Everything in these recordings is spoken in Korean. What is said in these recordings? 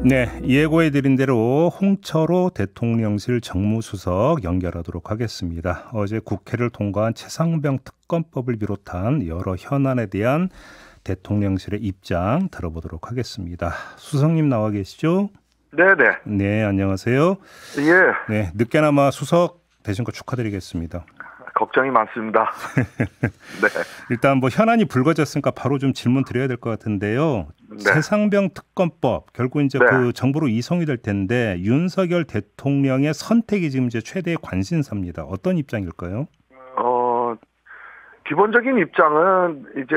네, 예고해드린 대로 홍철호 대통령실 정무수석 연결하도록 하겠습니다. 어제 국회를 통과한 최상병 특검법을 비롯한 여러 현안에 대한 대통령실의 입장 들어보도록 하겠습니다. 수석님 나와 계시죠? 네네. 네, 안녕하세요. 예. 네, 늦게나마 수석 되신 거 축하드리겠습니다. 걱정이 많습니다. 네. 일단 뭐 현안이 불거졌으니까 바로 좀 질문 드려야 될 것 같은데요. 네. 최상병 특검법 결국 이제 네. 그 정부로 이송이 될 텐데 윤석열 대통령의 선택이 지금 이제 최대의 관심사입니다. 어떤 입장일까요? 기본적인 입장은 이제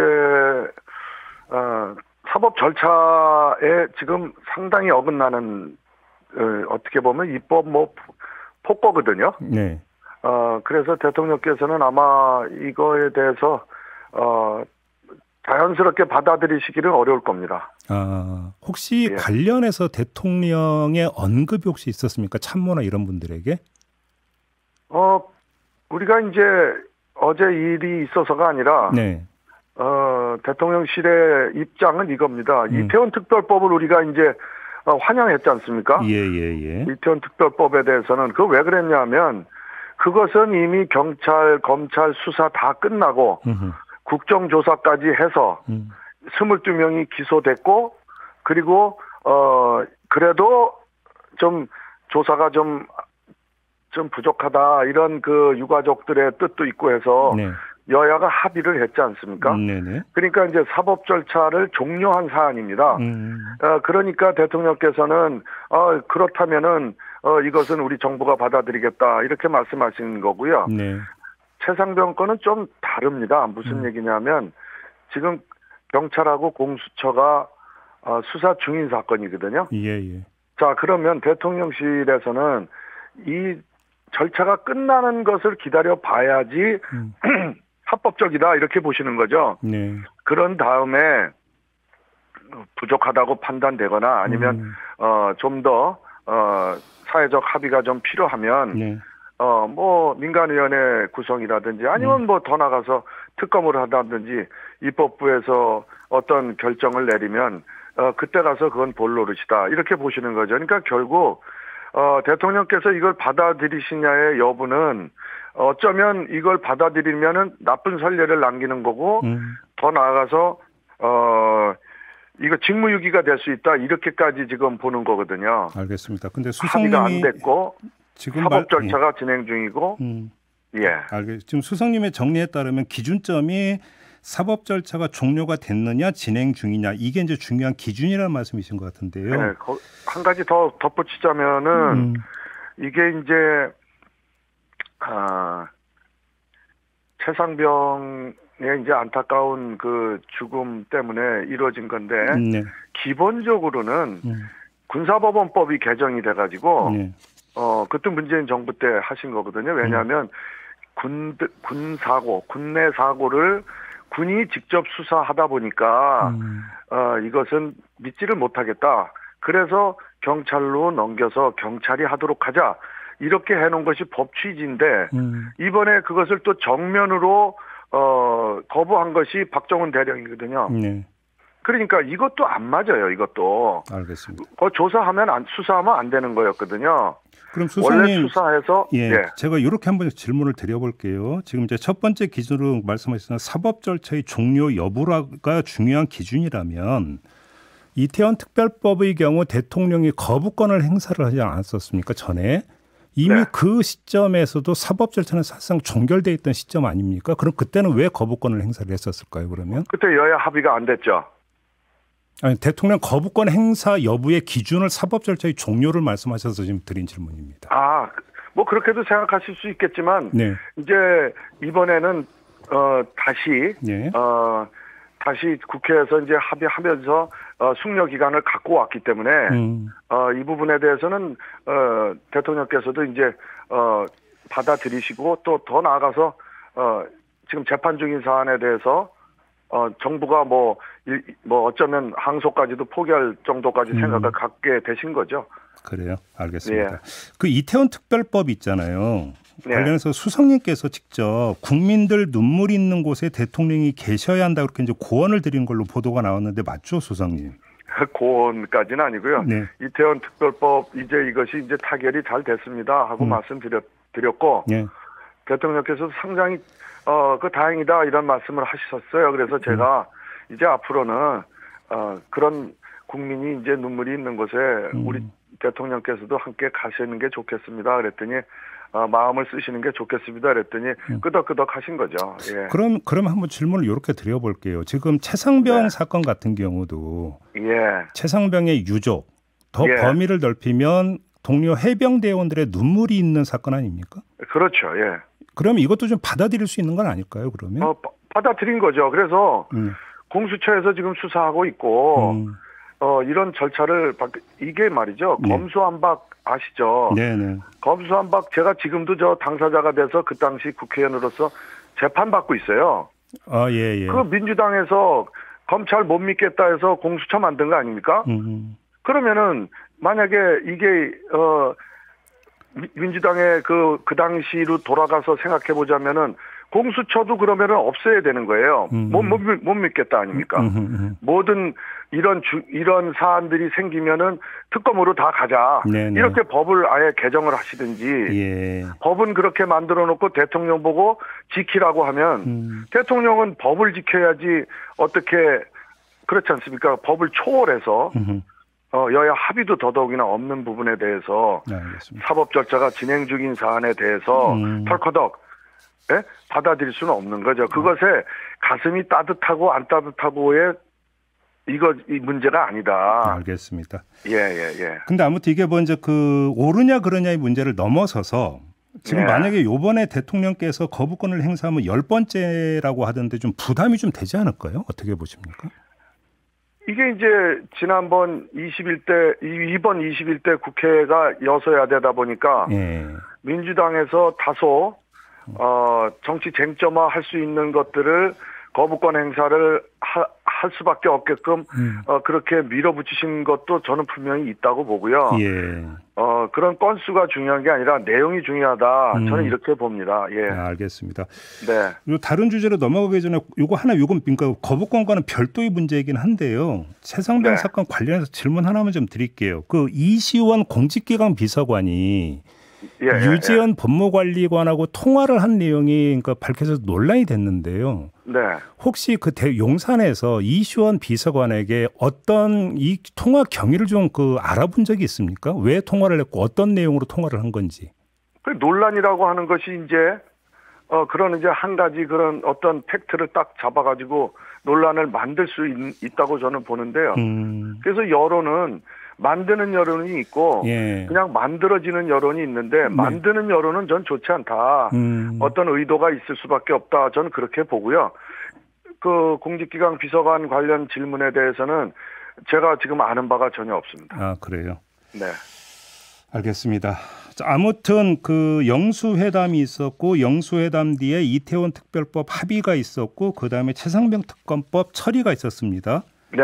사법 절차에 지금 상당히 어긋나는 어떻게 보면 입법 폭거거든요. 네. 그래서 대통령께서는 아마 이거에 대해서 자연스럽게 받아들이시기는 어려울 겁니다. 혹시 예. 관련해서 대통령의 언급이 혹시 있었습니까? 참모나 이런 분들에게? 우리가 이제 어제 일이 있어서가 아니라 네. 대통령실의 입장은 이겁니다. 이태원 특별법을 우리가 이제 환영했지 않습니까? 예. 이태원 특별법에 대해서는 그 왜 그랬냐면 그것은 이미 경찰, 검찰 수사 다 끝나고 국정조사까지 해서 22명이 기소됐고 그리고 그래도 좀 조사가 좀 부족하다 이런 그 유가족들의 뜻도 있고 해서 네. 여야가 합의를 했지 않습니까? 네네. 그러니까 이제 사법 절차를 종료한 사안입니다. 그러니까 대통령께서는 그렇다면은 이것은 우리 정부가 받아들이겠다 이렇게 말씀하신 거고요. 네. 최상병 건은 좀 다릅니다. 무슨 얘기냐면 지금 경찰하고 공수처가 수사 중인 사건이거든요. 예. 자, 그러면 대통령실에서는 이 절차가 끝나는 것을 기다려 봐야지 합법적이다 이렇게 보시는 거죠. 네. 그런 다음에 부족하다고 판단되거나 아니면 좀 더 사회적 합의가 좀 필요하면 네. 뭐 민간위원회 구성이라든지 아니면 뭐 더 나가서 특검을 하다든지 입법부에서 어떤 결정을 내리면 그때 가서 그건 본노릇이다 이렇게 보시는 거죠. 그러니까 결국 대통령께서 이걸 받아들이시냐의 여부는 어쩌면 이걸 받아들이면은 나쁜 선례를 남기는 거고 더 나아가서 이거 직무유기가 될 수 있다 이렇게까지 지금 보는 거거든요. 알겠습니다. 근데 수석님이 합의가 안 됐고 지금 사법 절차가 진행 중이고 예. 지금 수석님의 정리에 따르면 기준점이 사법 절차가 종료가 됐느냐 진행 중이냐 이게 이제 중요한 기준이라는 말씀이신 것 같은데요. 네, 한 가지 더 덧붙이자면은 이게 이제 최상병의 이제 안타까운 그 죽음 때문에 이루어진 건데 네. 기본적으로는 군사법원법이 개정이 돼가지고 네. 그때 문재인 정부 때 하신 거거든요. 왜냐하면 군내 사고를 군이 직접 수사하다 보니까 이것은 믿지를 못하겠다. 그래서 경찰로 넘겨서 경찰이 하도록 하자. 이렇게 해놓은 것이 법 취지인데 이번에 그것을 또 정면으로 거부한 것이 박정훈 대령이거든요. 네. 그러니까 이것도 안 맞아요. 이것도. 알겠습니다. 조사하면 수사하면 안 되는 거였거든요. 그럼 수석님, 원래 수사해서 제가 이렇게 한번 질문을 드려볼게요. 지금 이제 첫 번째 기준으로 말씀하셨던 사법 절차의 종료 여부가 중요한 기준이라면 이태원 특별법의 경우 대통령이 거부권을 행사를 하지 않았었습니까? 전에 이미 그 시점에서도 사법 절차는 사실상 종결돼 있던 시점 아닙니까? 그럼 그때는 왜 거부권을 행사를 했었을까요? 그러면 그때 여야 합의가 안 됐죠. 아니, 대통령 거부권 행사 여부의 기준을 사법 절차의 종료를 말씀하셔서 지금 드린 질문입니다. 뭐 그렇게도 생각하실 수 있겠지만 이제 이번에는 다시 국회에서 이제 합의하면서 숙려 기간을 갖고 왔기 때문에 이 부분에 대해서는 대통령께서도 이제 받아들이시고 또 더 나아가서 지금 재판 중인 사안에 대해서 정부가 뭐 어쩌면 항소까지도 포기할 정도까지 생각을 갖게 되신 거죠. 그래요. 알겠습니다. 그 이태원 특별법 있잖아요. 관련해서 수석님께서 직접 국민들 눈물 있는 곳에 대통령이 계셔야 한다 그렇게 이제 고언을 드린 걸로 보도가 나왔는데 맞죠, 수석님? 고언까지는 아니고요. 네. 이태원 특별법 이제 이것이 이제 타결이 잘 됐습니다 하고 말씀드렸고 네. 대통령께서 상당히 그 다행이다 이런 말씀을 하셨어요. 그래서 제가 이제 앞으로는 그런 국민이 이제 눈물이 있는 곳에 우리 대통령께서도 함께 가시는 게 좋겠습니다. 그랬더니 마음을 쓰시는 게 좋겠습니다. 그랬더니 끄덕끄덕 하신 거죠. 예. 그럼 한번 질문을 이렇게 드려볼게요. 지금 최상병 네. 사건 같은 경우도 예. 최상병의 유족 더 예. 범위를 넓히면 동료 해병대원들의 눈물이 있는 사건 아닙니까? 그렇죠. 예. 그럼 이것도 좀 받아들일 수 있는 건 아닐까요? 그러면? 받아들인 거죠. 그래서 공수처에서 지금 수사하고 있고 이런 절차를 이게 말이죠. 네. 검수완박 아시죠? 네네. 검수완박 제가 지금도 저 당사자가 돼서 그 당시 국회의원으로서 재판받고 있어요. 아, 예, 예. 그 민주당에서 검찰 못 믿겠다 해서 공수처 만든 거 아닙니까? 그러면은 만약에 이게 민주당의 그 당시로 돌아가서 생각해 보자면은 공수처도 그러면은 없애야 되는 거예요. 못 믿겠다 아닙니까? 모든 이런 사안들이 생기면은 특검으로 다 가자. 네네. 이렇게 법을 아예 개정을 하시든지 예. 법은 그렇게 만들어 놓고 대통령 보고 지키라고 하면 대통령은 법을 지켜야지 어떻게 그렇지 않습니까? 법을 초월해서 여야 합의도 더더욱이나 없는 부분에 대해서 알겠습니다. 사법 절차가 진행 중인 사안에 대해서 털커덕 받아들일 수는 없는 거죠. 그것에 가슴이 따뜻하고 안 따뜻하고의 이 문제가 아니다. 알겠습니다. 예. 근데 아무튼 이게 먼저 그 옳으냐 그러냐의 문제를 넘어서서 지금 네. 만약에 이번에 대통령께서 거부권을 행사하면 10번째라고 하던데 좀 부담이 좀 되지 않을까요? 어떻게 보십니까? 이게 이제 지난번 이번 21대 국회가 여서야되다 보니까 예. 민주당에서 다소 정치 쟁점화 할 수 있는 것들을 거부권 행사를 할 수밖에 없게끔 그렇게 밀어붙이신 것도 저는 분명히 있다고 보고요. 예. 그런 건수가 중요한 게 아니라 내용이 중요하다. 저는 이렇게 봅니다. 예. 알겠습니다. 네. 요 다른 주제로 넘어가기 전에 요건 그러니까 거부권과는 별도의 문제이긴 한데요. 최상병 네. 사건 관련해서 질문 하나만 좀 드릴게요. 그 이시원 공직기강 비서관이 유재현 법무관리관하고 통화를 한 내용이 그러니까 밝혀져서 논란이 됐는데요. 네. 혹시 그 용산에서 이시원 비서관에게 어떤 이 통화 경위를 좀 알아본 적이 있습니까? 왜 통화를 했고 어떤 내용으로 통화를 한 건지. 그 논란이라고 하는 것이 이제 그런 이제 한 가지 그런 어떤 팩트를 딱 잡아가지고 논란을 만들 수 있다고 저는 보는데요. 그래서 여론은 만드는 여론이 있고 예. 그냥 만들어지는 여론이 있는데 만드는 여론은 전 좋지 않다. 어떤 의도가 있을 수밖에 없다. 저는 그렇게 보고요. 그 공직기강 비서관 관련 질문에 대해서는 제가 지금 아는 바가 전혀 없습니다. 아, 그래요? 네. 알겠습니다. 자, 아무튼 그 영수회담이 있었고 영수회담 뒤에 이태원 특별법 합의가 있었고 그다음에 최상병 특검법 처리가 있었습니다. 네.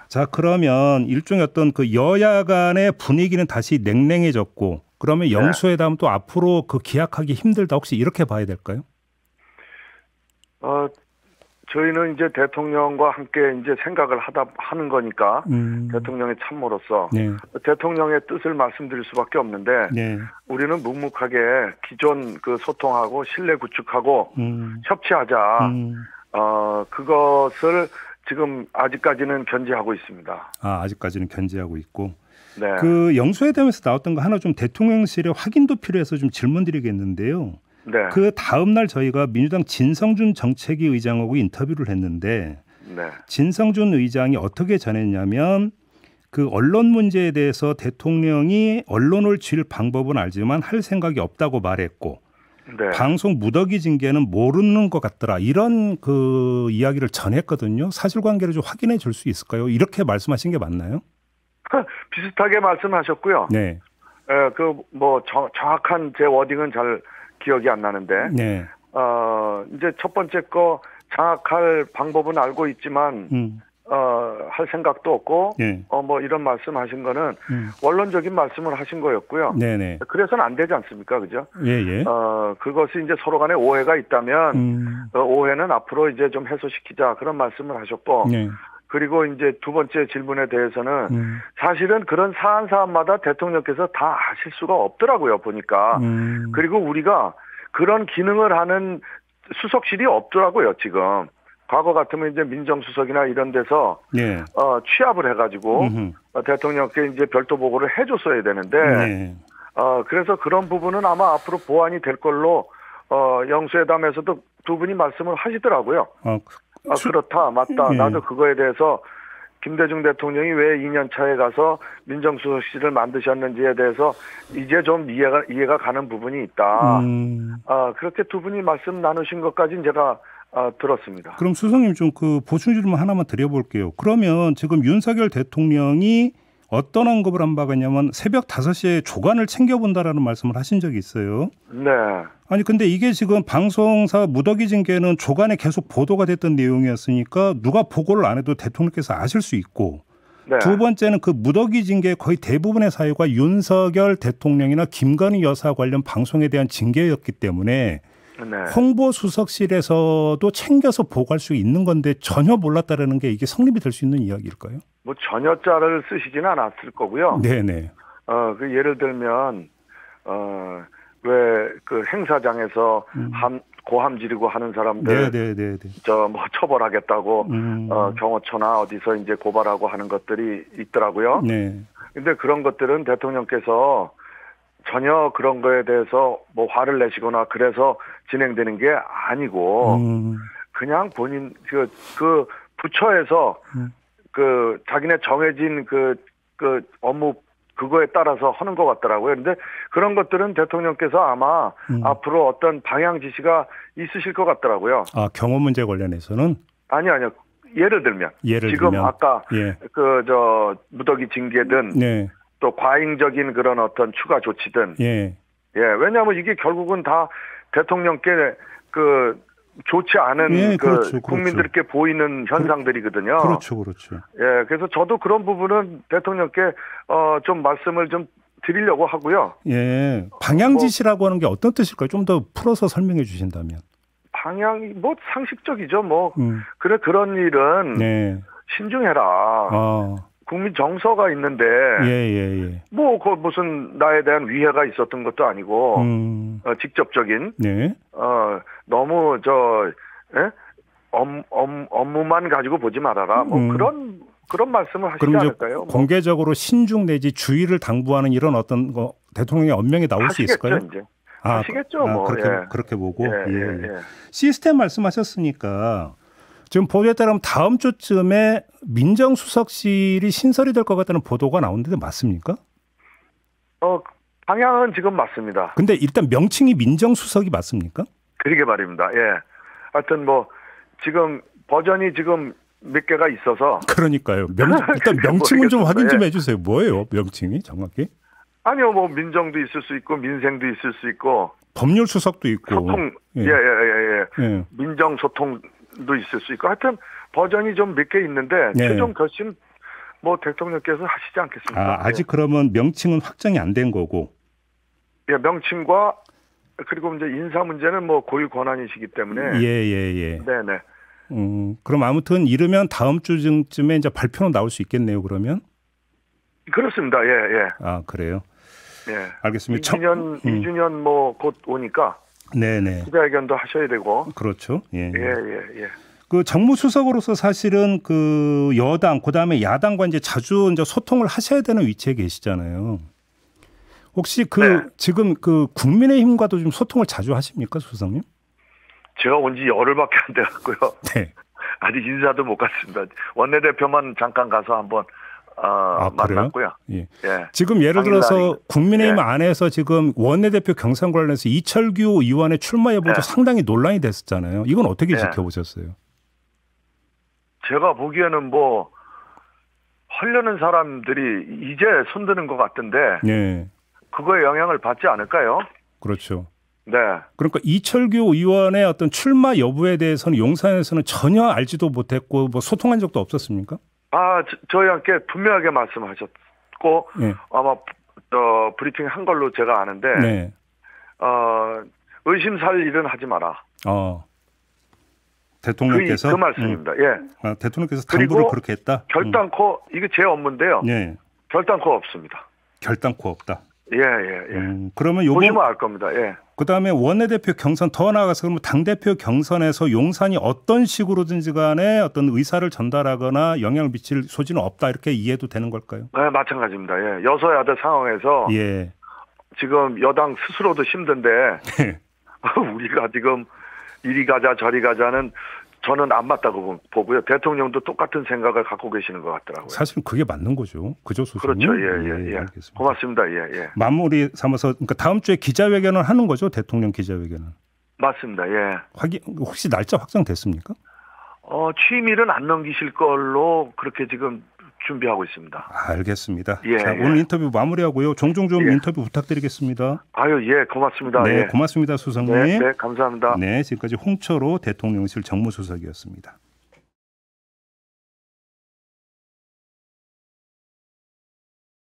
자, 그러면 일종의 어떤 그 여야 간의 분위기는 다시 냉랭해졌고 그러면 영수회담 또 앞으로 기약하기 힘들다. 혹시 이렇게 봐야 될까요? 저희는 이제 대통령과 함께 이제 생각을 하는 거니까 대통령의 참모로서 대통령의 뜻을 말씀드릴 수밖에 없는데 우리는 묵묵하게 기존 그 소통하고 신뢰 구축하고 협치하자. 그것을 지금 아직까지는 견지하고 있습니다. 아직까지는 견지하고 있고. 네. 그 영수회담에서 나왔던 거 하나 좀 대통령실에 확인도 필요해서 좀 질문드리겠는데요. 네. 그 다음 날 저희가 민주당 진성준 정책위 의장하고 인터뷰를 했는데 진성준 의장이 어떻게 전했냐면 그 언론 문제에 대해서 대통령이 언론을 쥘 방법은 알지만 할 생각이 없다고 말했고 방송 무더기 징계는 모르는 것 같더라. 이런 그 이야기를 전했거든요. 사실관계를 좀 확인해 줄 수 있을까요? 이렇게 말씀하신 게 맞나요? 비슷하게 말씀하셨고요. 네. 정확한 제 워딩은 잘 기억이 안 나는데. 네. 이제 첫 번째 거 장악할 방법은 알고 있지만 할 생각도 없고 이런 말씀하신 거는 원론적인 말씀을 하신 거였고요. 네네. 그래서는 안 되지 않습니까, 그죠? 예. 그것이 이제 서로 간에 오해가 있다면 오해는 앞으로 이제 좀 해소시키자 그런 말씀을 하셨고 그리고 이제 두 번째 질문에 대해서는 사실은 그런 사안마다 대통령께서 다 하실 수가 없더라고요, 보니까. 그리고 우리가 그런 기능을 하는 수석실이 없더라고요, 지금. 과거 같으면 이제 민정수석이나 이런 데서 네. 취합을 해가지고 대통령께 이제 별도 보고를 해줬어야 되는데 네. 그래서 그런 부분은 아마 앞으로 보완이 될 걸로 영수회담에서도 두 분이 말씀을 하시더라고요. 그렇다, 맞다. 예. 나도 그거에 대해서 김대중 대통령이 왜 2년 차에 가서 민정수석실을 만드셨는지에 대해서 이제 좀 이해가 가는 부분이 있다. 그렇게 두 분이 말씀 나누신 것까지는 제가 들었습니다. 그럼 수석님 좀 그 보충 질문 하나만 드려볼게요. 그러면 지금 윤석열 대통령이 어떤 언급을 한 바가 있냐면 새벽 5시에 조간을 챙겨본다라는 말씀을 하신 적이 있어요. 네. 아니 근데 이게 지금 방송사 무더기 징계는 조간에 계속 보도가 됐던 내용이었으니까 누가 보고를 안 해도 대통령께서 아실 수 있고 네. 두 번째는 그 무더기 징계 거의 대부분의 사유가 윤석열 대통령이나 김건희 여사 관련 방송에 대한 징계였기 때문에 네. 홍보수석실에서도 챙겨서 보고할 수 있는 건데 전혀 몰랐다라는 게 이게 성립이 될 수 있는 이야기일까요? 뭐 전혀자를 쓰시지는 않았을 거고요. 네네. 그 예를 들면 왜 그 행사장에서 고함 지르고 하는 사람들 네네네. 뭐 처벌하겠다고 경호처나 어디서 이제 고발하고 하는 것들이 있더라고요. 네. 근데 그런 것들은 대통령께서 전혀 그런 거에 대해서 뭐 화를 내시거나 그래서 진행되는 게 아니고 그냥 본인 그 부처에서 그 자기네 정해진 그 업무 그거에 따라서 하는 것 같더라고요. 그런데 그런 것들은 대통령께서 아마 앞으로 어떤 방향 지시가 있으실 것 같더라고요. 경호 문제 관련해서는? 아니요. 예를 들면 지금 아까 예. 무더기 징계든 네. 또 과잉적인 그런 어떤 추가 조치든 예. 왜냐하면 이게 결국은 다 대통령께 그 좋지 않은 그렇죠. 국민들께 보이는 현상들이거든요. 그렇죠. 예, 그래서 저도 그런 부분은 대통령께 좀 말씀을 좀 드리려고 하고요. 예, 방향 지시라고 하는 게 어떤 뜻일까요? 좀 더 풀어서 설명해 주신다면. 방향이 뭐 상식적이죠. 뭐 그런 일은 네. 신중해라. 국민 정서가 있는데 뭐 그 무슨 나에 대한 위해가 있었던 것도 아니고 직접적인 네. 너무 업무만 가지고 보지 말아라. 뭐 그런 말씀을 하시지 않을까요? 공개적으로 신중 내지 주의를 당부하는 이런 어떤 대통령의 언명이 나올 수 있을까요? 이제. 하시겠죠. 그렇게 보고. 시스템 말씀하셨으니까 지금 보도에 따르면 다음 주쯤에 민정수석실이 신설이 될 것 같다는 보도가 나오는데 맞습니까? 방향은 지금 맞습니다. 근데 일단 명칭이 민정수석이 맞습니까? 그러게 말입니다. 예. 하여튼 뭐 지금 버전이 지금 몇 개가 있어서. 그러니까요. 일단 명칭은 좀 확인 좀 해주세요. 뭐예요, 명칭이 정확히? 아니요, 뭐 민정도 있을 수 있고 민생도 있을 수 있고. 법률수석도 있고. 소통. 민정소통도 있을 수 있고. 하여튼 버전이 좀 몇 개 있는데 최종 결심 뭐 대통령께서 하시지 않겠습니까? 아직 그러면 명칭은 확정이 안 된 거고. 예, 명칭과 그리고 이제 인사 문제는 뭐 고유 권한이시기 때문에. 네네. 그럼 아무튼 이르면 다음 주쯤에 이제 발표는 나올 수 있겠네요. 그러면. 그렇습니다. 예. 그래요. 예. 알겠습니다. 2주년 뭐 곧 오니까. 네네. 기자회견도 하셔야 되고. 그렇죠. 예. 그 정무수석으로서 사실은 그 여당 그다음에 야당과 이제 자주 이제 소통을 하셔야 되는 위치에 계시잖아요. 혹시 지금 그 국민의힘과도 좀 소통을 자주 하십니까, 수석님? 제가 온 지 열흘밖에 안 돼갖고요. 네. 아직 인사도 못 갔습니다. 원내대표만 잠깐 가서 한번 만났고요. 예. 지금 예를 들어서 국민의힘 안에서 지금 원내대표 경선 관련해서 이철규 의원의 출마 여부도 상당히 논란이 됐었잖아요. 이건 어떻게 지켜보셨어요? 제가 보기에는 뭐 하려는 사람들이 이제 손드는 것 같은데 그거에 영향을 받지 않을까요? 그렇죠. 네. 그러니까 이철규 의원의 어떤 출마 여부에 대해서는 용산에서는 전혀 알지도 못했고 뭐 소통한 적도 없었습니까? 저희한테 분명하게 말씀하셨고 아마 브리핑 한 걸로 제가 아는데 의심 살 일은 하지 마라. 대통령께서 그 말씀입니다. 예. 대통령께서 당부를 그렇게 했다. 결단코 이게 제 업무인데요. 네. 결단코 없습니다. 결단코 없다. 예. 그러면 보시면 알 겁니다. 예. 그다음에 원내대표 경선 더 나아가서 그러면 당대표 경선에서 용산이 어떤 식으로든지 간에 어떤 의사를 전달하거나 영향을 미칠 소지는 없다 이렇게 이해도 되는 걸까요? 네, 마찬가지입니다. 예. 여소야대 상황에서 예. 지금 여당 스스로도 힘든데 우리가 지금 이리 가자 저리 가자는 저는 안 맞다고 보고요. 대통령도 똑같은 생각을 갖고 계시는 것 같더라고요. 사실은 그게 맞는 거죠. 그죠, 소장님? 그렇죠. 예. 알겠습니다. 고맙습니다. 예. 마무리 삼아서 그러니까 다음 주에 기자회견을 하는 거죠, 대통령 기자회견은. 맞습니다. 예. 혹시 날짜 확정됐습니까? 취임일은 안 넘기실 걸로 그렇게 지금 준비하고 있습니다. 알겠습니다. 예, 자, 오늘 인터뷰 마무리하고요. 종종 좀 인터뷰 부탁드리겠습니다. 예, 고맙습니다. 네, 예. 고맙습니다, 수석님. 네, 감사합니다. 네, 지금까지 홍철호 대통령실 정무수석이었습니다.